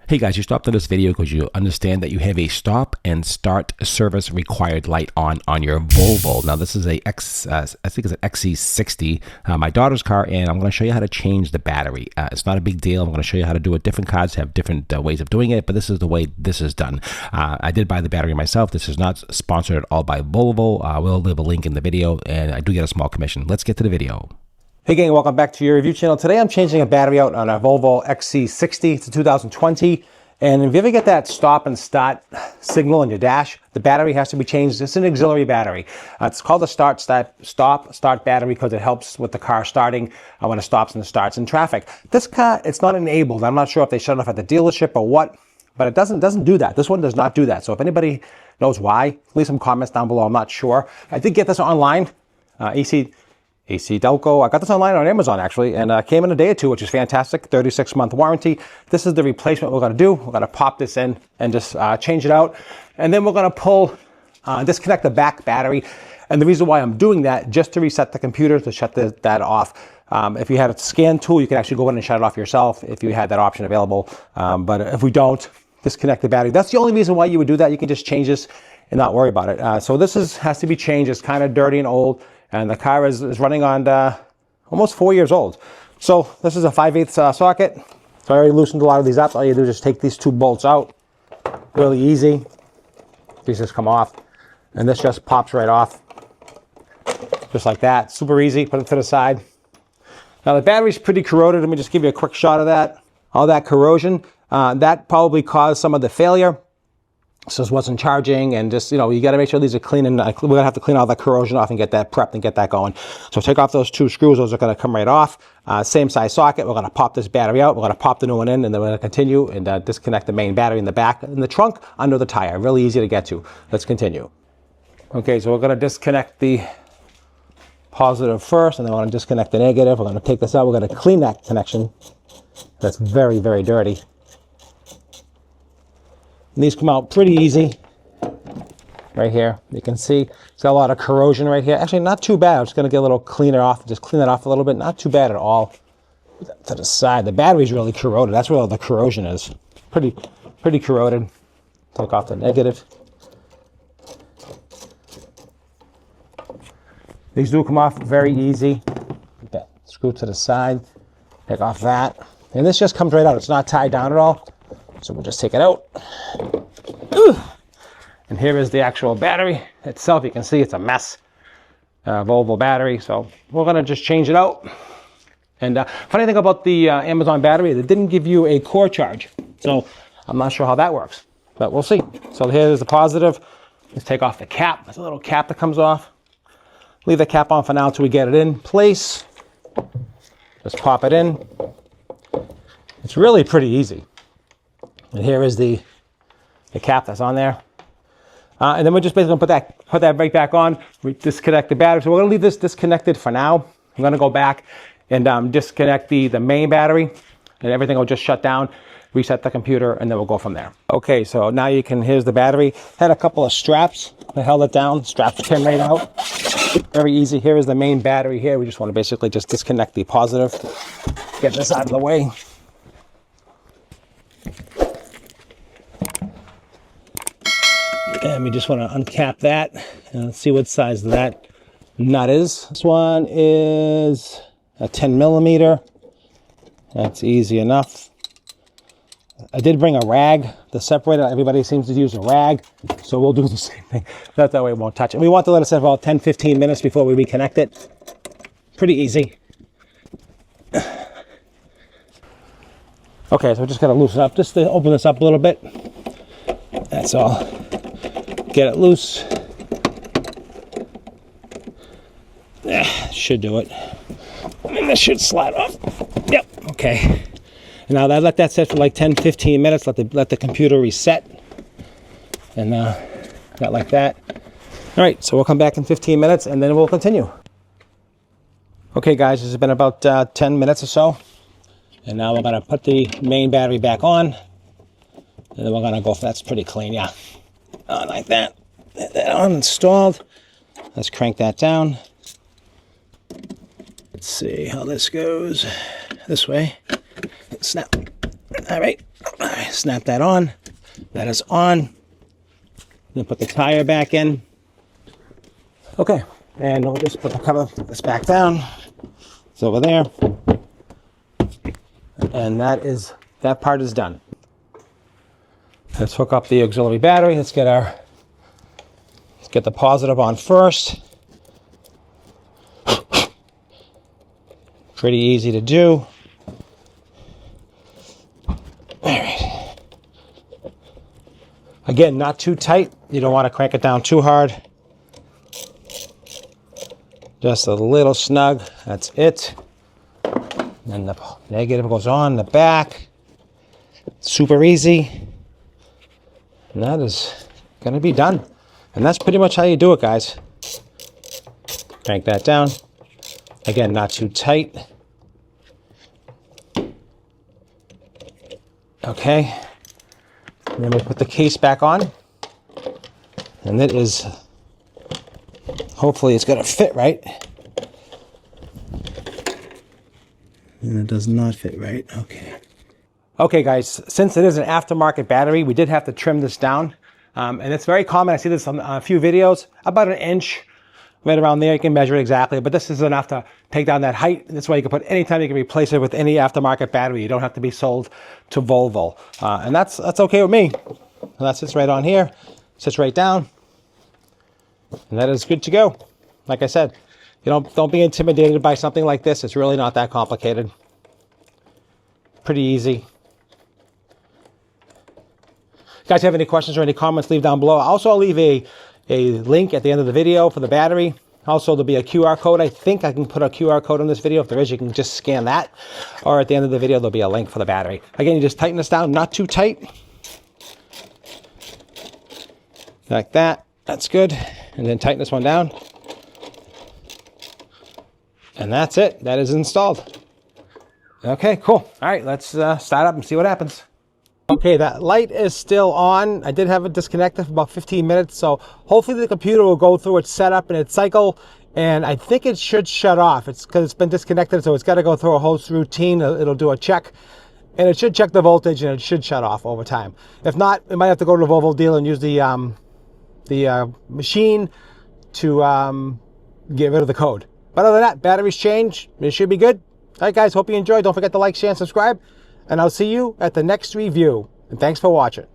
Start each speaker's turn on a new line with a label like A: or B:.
A: Hey guys, you stopped on this video because you understand that you have a stop and start service required light on your Volvo. Now this is I think it's an XC60, my daughter's car, and I'm going to show you how to change the battery. It's not a big deal. I'm going to show you how to do it. Different cars have different ways of doing it, but this is the way this is done. I did buy the battery myself. This is not sponsored at all by Volvo. We'll leave a link in the video, and I do get a small commission. Let's get to the video.
B: Hey gang, welcome back to your review channel. Today I'm changing a battery out on a Volvo XC60. It's a 2020. And if you ever get that stop and start signal in your dash, the battery has to be changed. It's an auxiliary battery. It's called a start battery because it helps with the car starting when it stops and starts in traffic. This car, it's not enabled. I'm not sure if they shut it off at the dealership or what, but it doesn't do that. This one does not do that. So if anybody knows why, leave some comments down below. I'm not sure. I did get this online. AC Delco. I got this online on Amazon actually, and came in a day or two, which is fantastic. 36-month warranty. This is the replacement we're going to do. We're going to pop this in and just change it out, and then we're going to disconnect the back battery. And the reason why I'm doing that, just to reset the computer, to shut that off. If you had a scan tool, you can actually go in and shut it off yourself if you had that option available. But if we don't, disconnect the battery. That's the only reason why you would do that. You can just change this and not worry about it. So this has to be changed. It's kind of dirty and old. And the car is running on almost 4 years old. So this is a 5/8 socket. So I already loosened a lot of these up. All you do is just take these two bolts out. Really easy. These just come off. And this just pops right off. Just like that. Super easy. Put it to the side. Now the battery's pretty corroded. Let me just give you a quick shot of that. All that corrosion. That probably caused some of the failure. So this wasn't charging, and just, you got to make sure these are clean, and we're going to have to clean all that corrosion off and get that prepped and get that going. So take off those two screws. Those are going to come right off. Same size socket. We're going to pop this battery out. We're going to pop the new one in, and then we're going to continue and disconnect the main battery in the back, in the trunk, under the tire. Really easy to get to. Let's continue. Okay, so we're going to disconnect the positive first, and then we're going to disconnect the negative. We're going to take this out. We're going to clean that connection. That's very, very dirty. And these come out pretty easy. Right here, you can see it's got a lot of corrosion right here. Actually, not too bad. I'm just going to get a little cleaner off. Just clean that off a little bit. Not too bad at all. Put that to the side. The battery's really corroded. That's where all the corrosion is. Pretty corroded. Take off the negative. These do come off very easy. Put that screw to the side. Take off that. And this just comes right out. It's not tied down at all. So we'll just take it out. And here is the actual battery itself. You can see it's a mess. Volvo battery. So we're going to just change it out. And funny thing about the Amazon battery, they didn't give you a core charge. So I'm not sure how that works, but we'll see. So here's the positive. Let's take off the cap. There's a little cap that comes off. Leave the cap on for now until we get it in place. Just pop it in. It's really pretty easy. And here is the cap that's on there. And then we're just basically going to put that right back on. We disconnect the battery. So we're going to leave this disconnected for now. I'm going to go back and disconnect the main battery, and everything will just shut down, reset the computer, and then we'll go from there. Okay, so now here's the battery. Had a couple of straps that held it down. Straps came right out. Very easy. Here is the main battery here. We just want to basically just disconnect the positive. Get this out of the way. And we just want to uncap that and see what size that nut is. This one is a 10 millimeter. That's easy enough. I did bring a rag to separate it. Everybody seems to use a rag, so we'll do the same thing. That way it won't touch it. We want to let it sit about 10-15 minutes before we reconnect it. Pretty easy. Okay, so we're just going to loosen up, just to open this up a little bit. That's all. Get it loose. Should do it. And this should slide off. Yep, okay. Now let that sit for like 10-15 minutes. Let the computer reset. And got like that. All right, so we'll come back in 15 minutes and then we'll continue. Okay guys, this has been about 10 minutes or so. And now we're gonna put the main battery back on. And then we're gonna go, that's pretty clean, yeah. Like that. That on, installed. Let's crank that down. Let's see how this goes. This way. Snap. All right, snap that on. That is on. Then put the tire back in. Okay, and we'll just put the cover this back down. It's over there. And that part is done. Let's hook up the auxiliary battery. Let's get the positive on first. Pretty easy to do. All right. Again, not too tight. You don't want to crank it down too hard. Just a little snug. That's it. And the negative goes on the back. Super easy. And that is going to be done. And that's pretty much how you do it, guys. Crank that down. Again, not too tight. Okay. And then we put the case back on. And it is, hopefully it's going to fit right. And it does not fit right. Okay. Okay, guys, since it is an aftermarket battery, we did have to trim this down. And it's very common. I see this on a few videos, about 1 inch, right around there. You can measure it exactly, but this is enough to take down that height. This way you can put anytime you can replace it with any aftermarket battery. You don't have to be sold to Volvo. And that's okay with me. And that sits right on here, sits right down. And that is good to go. Like I said, don't be intimidated by something like this. It's really not that complicated. Pretty easy. Guys, have any questions or any comments, leave down below. Also, I'll leave a link at the end of the video for the battery. Also, there'll be a QR code. I think I can put a QR code on this video. If there is, you can just scan that. Or at the end of the video, there'll be a link for the battery. Again, you just tighten this down, not too tight. Like that. That's good. And then tighten this one down. And that's it. That is installed. Okay, cool. All right, let's start up and see what happens. Okay, that light is still on. I did have it disconnected for about 15 minutes, so hopefully the computer will go through its setup and its cycle, and I think it should shut off. It's because it's been disconnected, so it's got to go through a host routine. It'll do a check, and it should check the voltage, and it should shut off over time. If not, it might have to go to the Volvo dealer and use the machine to get rid of the code. But other than that, batteries change. It should be good. All right, guys, hope you enjoyed. Don't forget to like, share, and subscribe. And I'll see you at the next review. And thanks for watching.